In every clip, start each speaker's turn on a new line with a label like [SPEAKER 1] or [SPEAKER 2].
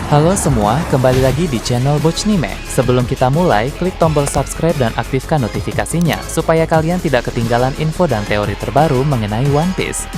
[SPEAKER 1] Halo semua, kembali lagi di channel Bochnime. Sebelum kita mulai, klik tombol subscribe dan aktifkan notifikasinya supaya kalian tidak ketinggalan info dan teori terbaru mengenai One Piece.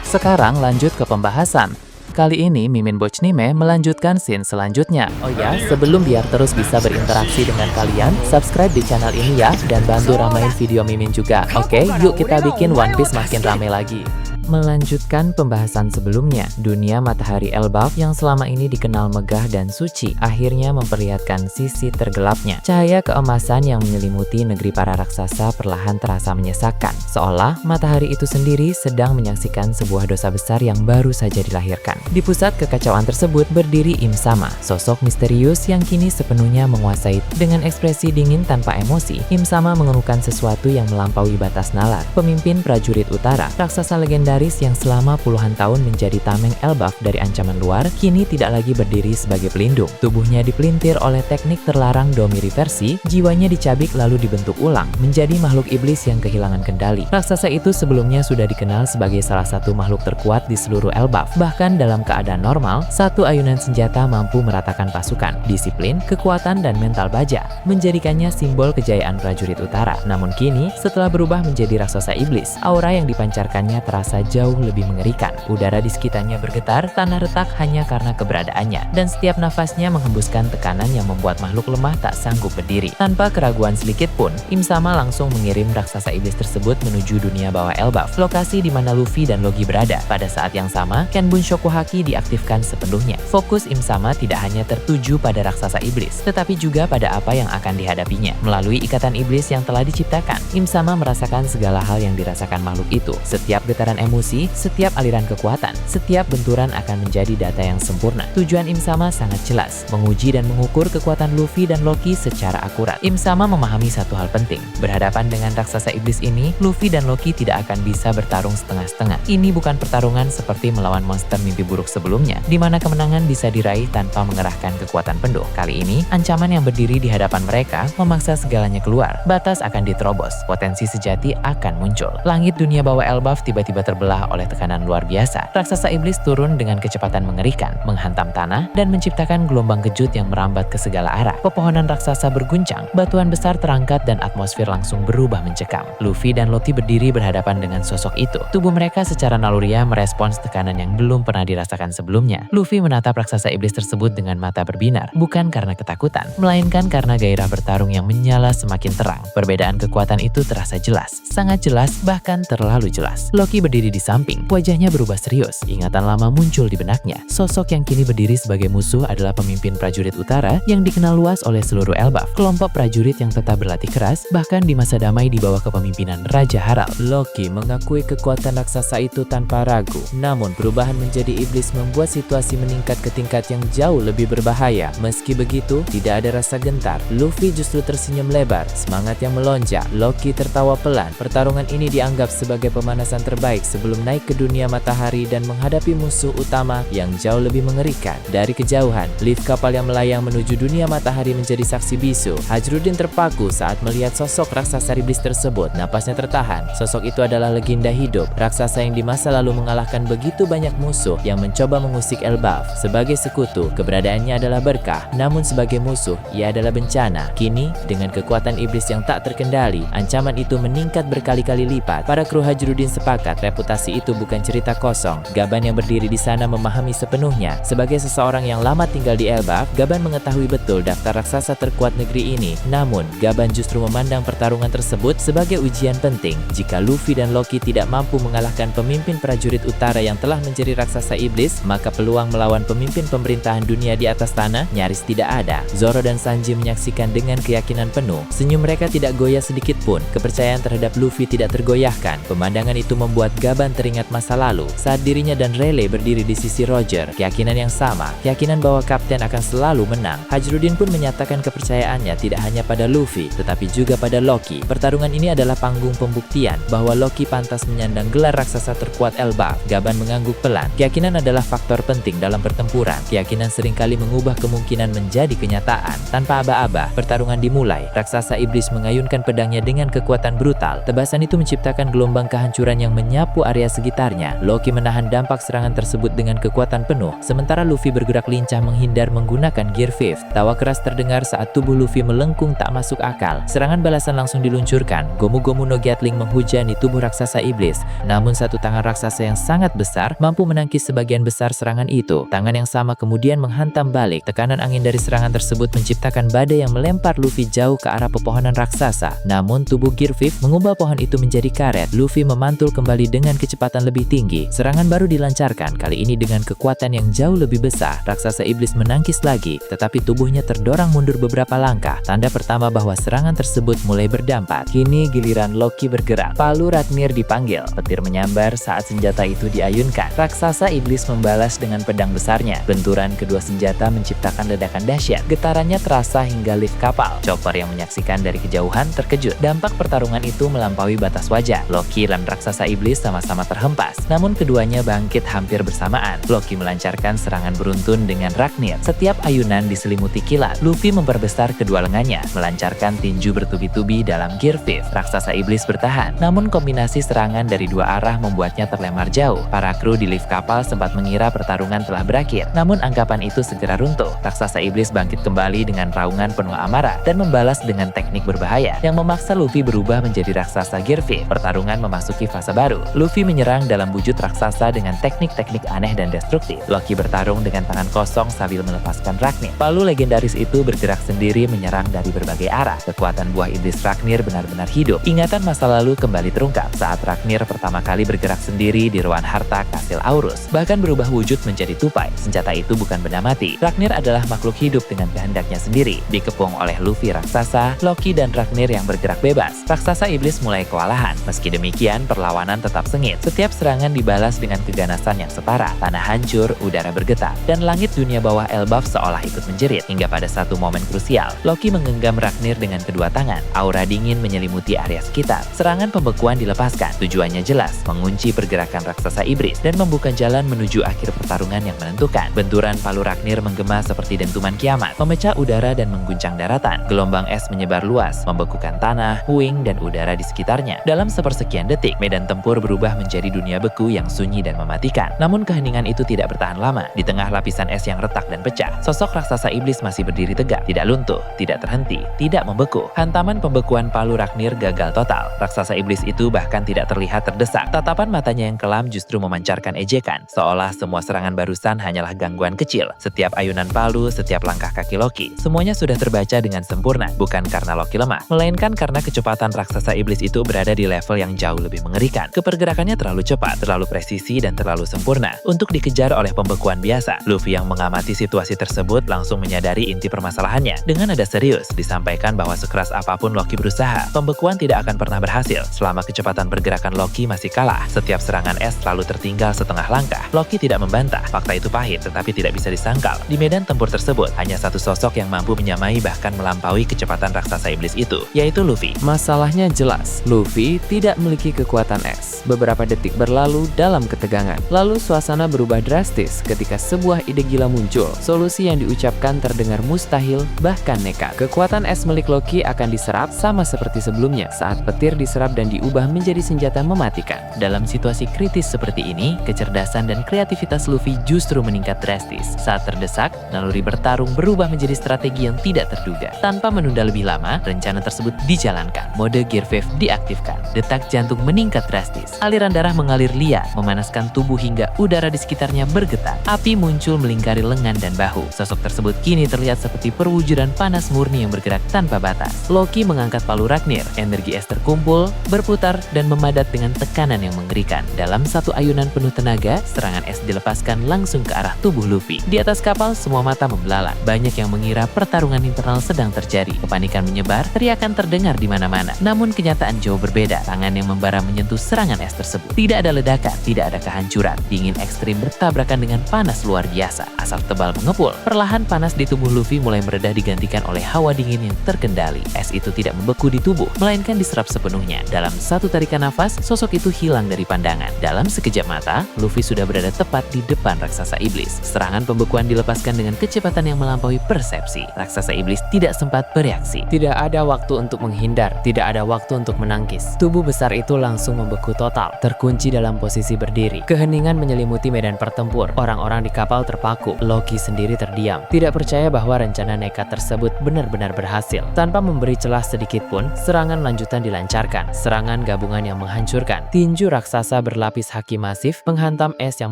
[SPEAKER 1] Sekarang lanjut ke pembahasan. Kali ini Mimin Bochnime melanjutkan scene selanjutnya. Oh ya, sebelum biar terus bisa berinteraksi dengan kalian, subscribe di channel ini ya, dan bantu ramein video Mimin juga. Oke, yuk kita bikin One Piece makin rame lagi. Melanjutkan pembahasan sebelumnya, dunia matahari Elbaf yang selama ini dikenal megah dan suci akhirnya memperlihatkan sisi tergelapnya. Cahaya keemasan yang menyelimuti negeri para raksasa perlahan terasa menyesakkan, seolah matahari itu sendiri sedang menyaksikan sebuah dosa besar yang baru saja dilahirkan. Di pusat kekacauan tersebut berdiri Im Sama, sosok misterius yang kini sepenuhnya menguasai. Dengan ekspresi dingin tanpa emosi, Im Sama mengemukakan sesuatu yang melampaui batas nalar. Pemimpin prajurit utara, raksasa legendaris yang selama puluhan tahun menjadi tameng Elbaf dari ancaman luar, kini tidak lagi berdiri sebagai pelindung. Tubuhnya dipelintir oleh teknik terlarang Domi Reversi, jiwanya dicabik lalu dibentuk ulang menjadi makhluk iblis yang kehilangan kendali. Raksasa itu sebelumnya sudah dikenal sebagai salah satu makhluk terkuat di seluruh Elbaf. Bahkan dalam keadaan normal, satu ayunan senjata mampu meratakan pasukan. Disiplin, kekuatan, dan mental baja menjadikannya simbol kejayaan prajurit utara. Namun kini, setelah berubah menjadi raksasa iblis, aura yang dipancarkannya terasa jauh lebih mengerikan. Udara di sekitarnya bergetar, tanah retak hanya karena keberadaannya, dan setiap nafasnya menghembuskan tekanan yang membuat makhluk lemah tak sanggup berdiri. Tanpa keraguan sedikit pun, Im Sama langsung mengirim raksasa iblis tersebut menuju dunia bawah Elbaf, lokasi di mana Luffy dan Logi berada. Pada saat yang sama, Kenbun Shokuhaki diaktifkan sepenuhnya. Fokus Im Sama tidak hanya tertuju pada raksasa iblis, tetapi juga pada apa yang akan dihadapinya. Melalui ikatan iblis yang telah diciptakan, Im Sama merasakan segala hal yang dirasakan makhluk itu. Setiap getaran emosi, setiap aliran kekuatan, setiap benturan akan menjadi data yang sempurna. Tujuan Im Sama sangat jelas, menguji dan mengukur kekuatan Luffy dan Loki secara akurat. Im Sama memahami satu hal penting, berhadapan dengan raksasa iblis ini, Luffy dan Loki tidak akan bisa bertarung setengah-setengah. Ini bukan pertarungan seperti melawan monster mimpi buruk sebelumnya, di mana kemenangan bisa diraih tanpa mengerahkan kekuatan penuh. Kali ini, ancaman yang berdiri di hadapan mereka memaksa segalanya keluar. Batas akan diterobos, potensi sejati akan muncul. Langit dunia bawah Elbaf tiba-tiba terbelah oleh tekanan luar biasa. Raksasa iblis turun dengan kecepatan mengerikan, menghantam tanah, dan menciptakan gelombang kejut yang merambat ke segala arah. Pepohonan raksasa berguncang, batuan besar terangkat, dan atmosfer langsung berubah mencekam. Luffy dan Loki berdiri berhadapan dengan sosok itu. Tubuh mereka secara naluriah merespons tekanan yang belum pernah dirasakan sebelumnya. Luffy menatap raksasa iblis tersebut dengan mata berbinar, bukan karena ketakutan, melainkan karena gairah bertarung yang menyala semakin terang. Perbedaan kekuatan itu terasa jelas, sangat jelas, bahkan terlalu jelas. Loki berdiri di samping, wajahnya berubah serius. Ingatan lama muncul di benaknya. Sosok yang kini berdiri sebagai musuh adalah pemimpin prajurit utara yang dikenal luas oleh seluruh Elbaf. Kelompok prajurit yang tetap berlatih keras, bahkan di masa damai di bawah kepemimpinan Raja Harald. Loki mengakui kekuatan raksasa itu tanpa ragu. Namun, perubahan menjadi iblis membuat situasi meningkat ke tingkat yang jauh lebih berbahaya. Meski begitu, tidak ada rasa gentar. Luffy justru tersenyum lebar, semangat yang melonjak. Loki tertawa pelan. Pertarungan ini dianggap sebagai pemanasan terbaik sebelum naik ke dunia matahari dan menghadapi musuh utama yang jauh lebih mengerikan. Dari kejauhan, lift kapal yang melayang menuju dunia matahari menjadi saksi bisu. Hajrudin terpaku saat melihat sosok raksasa iblis tersebut. Napasnya tertahan. Sosok itu adalah legenda hidup, raksasa yang di masa lalu mengalahkan begitu banyak musuh yang mencoba mengusik Elbaf. Sebagai sekutu, keberadaannya adalah berkah, namun sebagai musuh, ia adalah bencana. Kini, dengan kekuatan iblis yang tak terkendali, ancaman itu meningkat berkali-kali lipat. Para kru Hajrudin sepakat reputasi itu bukan cerita kosong. Gaban yang berdiri di sana memahami sepenuhnya. Sebagai seseorang yang lama tinggal di Elbaf, Gaban mengetahui betul daftar raksasa terkuat negeri ini. Namun, Gaban justru memandang pertarungan tersebut sebagai ujian penting. Jika Luffy dan Loki tidak mampu mengalahkan pemimpin prajurit utara yang telah menjadi raksasa iblis, maka peluang melawan pemimpin pemerintahan dunia di atas tanah nyaris tidak ada. Zoro dan Sanji menyaksikan dengan keyakinan penuh. Senyum mereka tidak goyah sedikit pun. Kepercayaan terhadap Luffy tidak tergoyahkan. Pemandangan itu membuat Gaban teringat masa lalu saat dirinya dan Rayleigh berdiri di sisi Roger. Keyakinan yang sama, keyakinan bahwa kapten akan selalu menang. Hajrudin pun menyatakan kepercayaannya tidak hanya pada Luffy, tetapi juga pada Loki. Pertarungan ini adalah panggung pembuktian bahwa Loki pantas menyandang gelar raksasa terkuat Elbaf. Gaban mengangguk pelan. Keyakinan adalah faktor penting dalam pertempuran. Keyakinan seringkali mengubah kemungkinan menjadi kenyataan. Tanpa aba-aba, pertarungan dimulai. Raksasa iblis mengayunkan pedangnya dengan kekuatan brutal. Tebasan itu menciptakan gelombang kehancuran yang menyapu area sekitarnya. Loki menahan dampak serangan tersebut dengan kekuatan penuh, sementara Luffy bergerak lincah menghindar menggunakan Gear 5. Tawa keras terdengar saat tubuh Luffy melengkung tak masuk akal. Serangan balasan langsung diluncurkan. Gomu-Gomu no Gatling menghujani tubuh raksasa iblis. Namun satu tangan raksasa yang sangat besar mampu menangkis sebagian besar serangan itu. Tangan yang sama kemudian menghantam balik. Tekanan angin dari serangan tersebut menciptakan badai yang melempar Luffy jauh ke arah pepohonan raksasa. Namun tubuh Gear 5 mengubah pohon itu menjadi karet. Luffy memantul kembali dengan kecepatan lebih tinggi. Serangan baru dilancarkan, kali ini dengan kekuatan yang jauh lebih besar. Raksasa iblis menangkis lagi, tetapi tubuhnya terdorong mundur beberapa langkah. Tanda pertama bahwa serangan tersebut mulai berdampak. Kini giliran Loki bergerak. Palu Ragnir dipanggil. Petir menyambar saat senjata itu diayunkan. Raksasa iblis membalas dengan pedang besarnya. Benturan kedua senjata menciptakan ledakan dahsyat. Getarannya terasa hingga lift kapal. Chopper yang menyaksikan dari kejauhan terkejut. Dampak pertarungan itu melampaui batas wajar. Loki dan raksasa iblis sama-sama terhempas. Namun keduanya bangkit hampir bersamaan. Loki melancarkan serangan beruntun dengan Ragnir. Setiap ayunan diselimuti kilat. Luffy memperbesar kedua lengannya, melancarkan tinju bertubi-tubi dalam Gear 5. Raksasa iblis bertahan. Namun kombinasi serangan dari dua arah membuatnya terlempar jauh. Para kru di lift kapal sempat mengira pertarungan telah berakhir. Namun anggapan itu segera runtuh. Raksasa iblis bangkit kembali dengan raungan penuh amarah dan membalas dengan teknik berbahaya yang memaksa Luffy berubah menjadi raksasa Gear 5. Pertarungan memasuki fase baru. Luffy menyerang dalam wujud raksasa dengan teknik-teknik aneh dan destruktif. Loki bertarung dengan tangan kosong sambil melepaskan Ragnir. Palu legendaris itu bergerak sendiri menyerang dari berbagai arah. Kekuatan buah iblis Ragnir benar-benar hidup. Ingatan masa lalu kembali terungkap saat Ragnir pertama kali bergerak sendiri di ruang harta kastil Aurus. Bahkan berubah wujud menjadi tupai. Senjata itu bukan benda mati. Ragnir adalah makhluk hidup dengan kehendaknya sendiri. Dikepung oleh Luffy raksasa, Loki dan Ragnir yang bergerak bebas. Raksasa iblis mulai kewalahan. Meski demikian, perlawanan tetap sengit. Setiap serangan dibalas dengan keganasan yang setara. Tanah hancur, udara bergetar, dan langit dunia bawah Elbaf seolah ikut menjerit. Hingga pada satu momen krusial, Loki menggenggam Ragnir dengan kedua tangan. Aura dingin menyelimuti area sekitar. Serangan pembekuan dilepaskan. Tujuannya jelas, mengunci pergerakan raksasa iblis dan membuka jalan menuju akhir pertarungan yang menentukan. Benturan palu Ragnir menggema seperti dentuman kiamat, memecah udara dan mengguncang daratan. Gelombang es menyebar luas, membekukan tanah, puing, dan udara di sekitarnya. Dalam sepersekian detik, medan tempur berubah menjadi dunia beku yang sunyi dan mematikan. Namun keheningan itu tidak bertahan lama. Di tengah lapisan es yang retak dan pecah, sosok raksasa iblis masih berdiri tegak, tidak luntuh, tidak terhenti, tidak membeku. Hantaman pembekuan palu Ragnir gagal total. Raksasa iblis itu bahkan tidak terlihat terdesak. Tatapan matanya yang kelam justru memancarkan ejekan, seolah semua serangan barusan hanyalah gangguan kecil. Setiap ayunan palu, setiap langkah kaki Loki, semuanya sudah terbaca dengan sempurna. Bukan karena Loki lemah, melainkan karena kecepatan raksasa iblis itu berada di level yang jauh lebih mengerikan. Kepergerakannya terlalu cepat, terlalu presisi, dan terlalu sempurna untuk dikejar oleh pembekuan biasa. Luffy yang mengamati situasi tersebut langsung menyadari inti permasalahannya. Dengan nada serius, disampaikan bahwa sekeras apapun Loki berusaha, pembekuan tidak akan pernah berhasil selama kecepatan pergerakan Loki masih kalah. Setiap serangan es selalu tertinggal setengah langkah. Loki tidak membantah, fakta itu pahit tetapi tidak bisa disangkal. Di medan tempur tersebut, hanya satu sosok yang mampu menyamai bahkan melampaui kecepatan raksasa iblis itu, yaitu Luffy. Masalahnya jelas, Luffy tidak memiliki kekuatan es. Beberapa detik berlalu dalam ketegangan. Lalu suasana berubah drastis ketika sebuah ide gila muncul. Solusi yang diucapkan terdengar mustahil, bahkan nekat. Kekuatan es milik Loki akan diserap sama seperti sebelumnya saat petir diserap dan diubah menjadi senjata mematikan. Dalam situasi kritis seperti ini, kecerdasan dan kreativitas Luffy justru meningkat drastis. Saat terdesak, naluri bertarung berubah menjadi strategi yang tidak terduga. Tanpa menunda lebih lama, rencana tersebut dijalankan. Mode Gear 5 diaktifkan. Detak jantung meningkat drastis. Aliran darah mengalir liar, memanaskan tubuh hingga udara di sekitarnya bergetar. Api muncul melingkari lengan dan bahu. Sosok tersebut kini terlihat seperti perwujudan panas murni yang bergerak tanpa batas. Loki mengangkat palu Ragnir. Energi es terkumpul, berputar, dan memadat dengan tekanan yang mengerikan. Dalam satu ayunan penuh tenaga, serangan es dilepaskan langsung ke arah tubuh Luffy. Di atas kapal, semua mata membelalak. Banyak yang mengira pertarungan internal sedang terjadi. Kepanikan menyebar, teriakan terdengar di mana-mana. Namun kenyataan jauh berbeda. Tangan yang membara menyentuh serangan es tersebut. Tidak ada ledakan, tidak ada kehancuran. Dingin ekstrim bertabrakan dengan panas luar biasa. Asap tebal mengepul. Perlahan panas di tubuh Luffy mulai mereda digantikan oleh hawa dingin yang terkendali. Es itu tidak membeku di tubuh, melainkan diserap sepenuhnya. Dalam satu tarikan nafas, sosok itu hilang dari pandangan. Dalam sekejap mata, Luffy sudah berada tepat di depan raksasa iblis. Serangan pembekuan dilepaskan dengan kecepatan yang melampaui persepsi. Raksasa iblis tidak sempat bereaksi. Tidak ada waktu untuk menghindar, tidak ada waktu untuk menangkis. Tubuh besar itu langsung membeku total. kapal, terkunci dalam posisi berdiri. Keheningan menyelimuti medan pertempur. Orang-orang di kapal terpaku. Loki sendiri terdiam, tidak percaya bahwa rencana nekat tersebut benar-benar berhasil. Tanpa memberi celah sedikit pun, serangan lanjutan dilancarkan. Serangan gabungan yang menghancurkan. Tinju raksasa berlapis haki masif menghantam es yang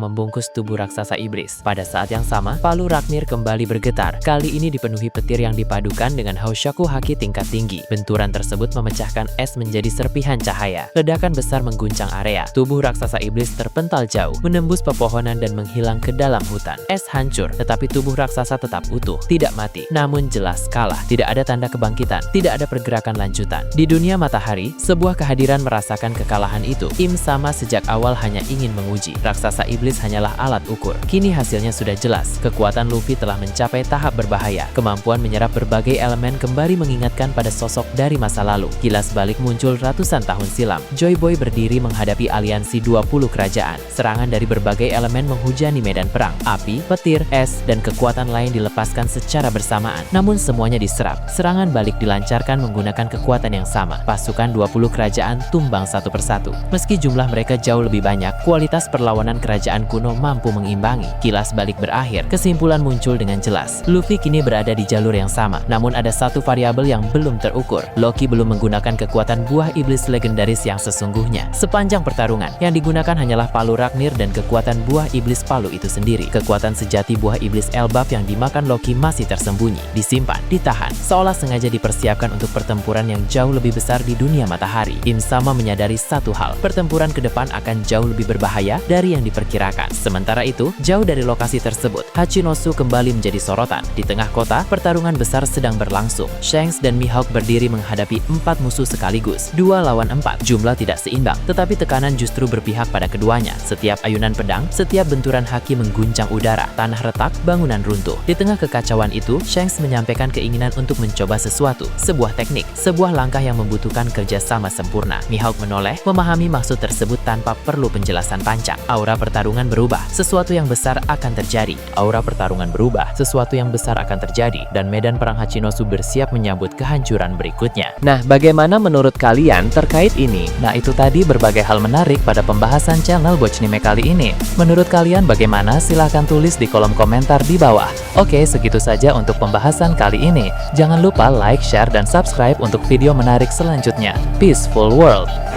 [SPEAKER 1] membungkus tubuh raksasa iblis. Pada saat yang sama, palu Ragnir kembali bergetar. Kali ini dipenuhi petir yang dipadukan dengan Hoshoku haki tingkat tinggi. Benturan tersebut memecahkan es menjadi serpihan cahaya. Ledakan besar mengguncang area. Tubuh raksasa iblis terpental jauh, menembus pepohonan dan menghilang ke dalam hutan. Es hancur, tetapi tubuh raksasa tetap utuh, tidak mati, namun jelas kalah. Tidak ada tanda kebangkitan, tidak ada pergerakan lanjutan. Di dunia matahari, sebuah kehadiran merasakan kekalahan itu. Im Sama sejak awal hanya ingin menguji. Raksasa iblis hanyalah alat ukur. Kini hasilnya sudah jelas. Kekuatan Luffy telah mencapai tahap berbahaya. Kemampuan menyerap berbagai elemen kembali mengingatkan pada sosok dari masa lalu. Kilas balik muncul ratusan tahun silam. Joy Boy berdiri menghadapi aliansi 20 kerajaan. Serangan dari berbagai elemen menghujani medan perang. Api, petir, es, dan kekuatan lain dilepaskan secara bersamaan. Namun semuanya diserap. Serangan balik dilancarkan menggunakan kekuatan yang sama. Pasukan 20 kerajaan tumbang satu persatu. Meski jumlah mereka jauh lebih banyak, kualitas perlawanan kerajaan kuno mampu mengimbangi. Kilas balik berakhir. Kesimpulan muncul dengan jelas. Luffy kini berada di jalur yang sama. Namun ada satu variabel yang belum terukur. Loki belum menggunakan kekuatan buah iblis legendaris yang sesungguhnya. Sepanjang pertarungan, yang digunakan hanyalah palu Ragnir dan kekuatan buah iblis palu itu sendiri. Kekuatan sejati buah iblis Elbaf yang dimakan Loki masih tersembunyi, disimpan, ditahan, seolah sengaja dipersiapkan untuk pertempuran yang jauh lebih besar di dunia matahari. Im Sama menyadari satu hal, pertempuran ke depan akan jauh lebih berbahaya dari yang diperkirakan. Sementara itu, jauh dari lokasi tersebut, Hachinosu kembali menjadi sorotan. Di tengah kota, pertarungan besar sedang berlangsung. Shanks dan Mihawk berdiri menghadapi 4 musuh sekaligus, 2 lawan 4. Jumlah tidak seimbang, tetapi tekanan justru berpihak pada keduanya. Setiap ayunan pedang, setiap benturan haki mengguncang udara, tanah retak, bangunan runtuh. Di tengah kekacauan itu, Shanks menyampaikan keinginan untuk mencoba sesuatu, sebuah teknik, sebuah langkah yang membutuhkan kerjasama sempurna. Mihawk menoleh, memahami maksud tersebut tanpa perlu penjelasan panjang. Aura pertarungan berubah, sesuatu yang besar akan terjadi. Aura pertarungan berubah, sesuatu yang besar akan terjadi, dan medan perang Hachinosu bersiap menyambut kehancuran berikutnya. Nah, bagaimana menurut kalian terkait ini? Nah, itu tadi berbagai hal menarik pada pembahasan channel Bochnime kali ini. Menurut kalian bagaimana? Silahkan tulis di kolom komentar di bawah. Oke, segitu saja untuk pembahasan kali ini. Jangan lupa like, share, dan subscribe untuk video menarik selanjutnya. Peaceful World!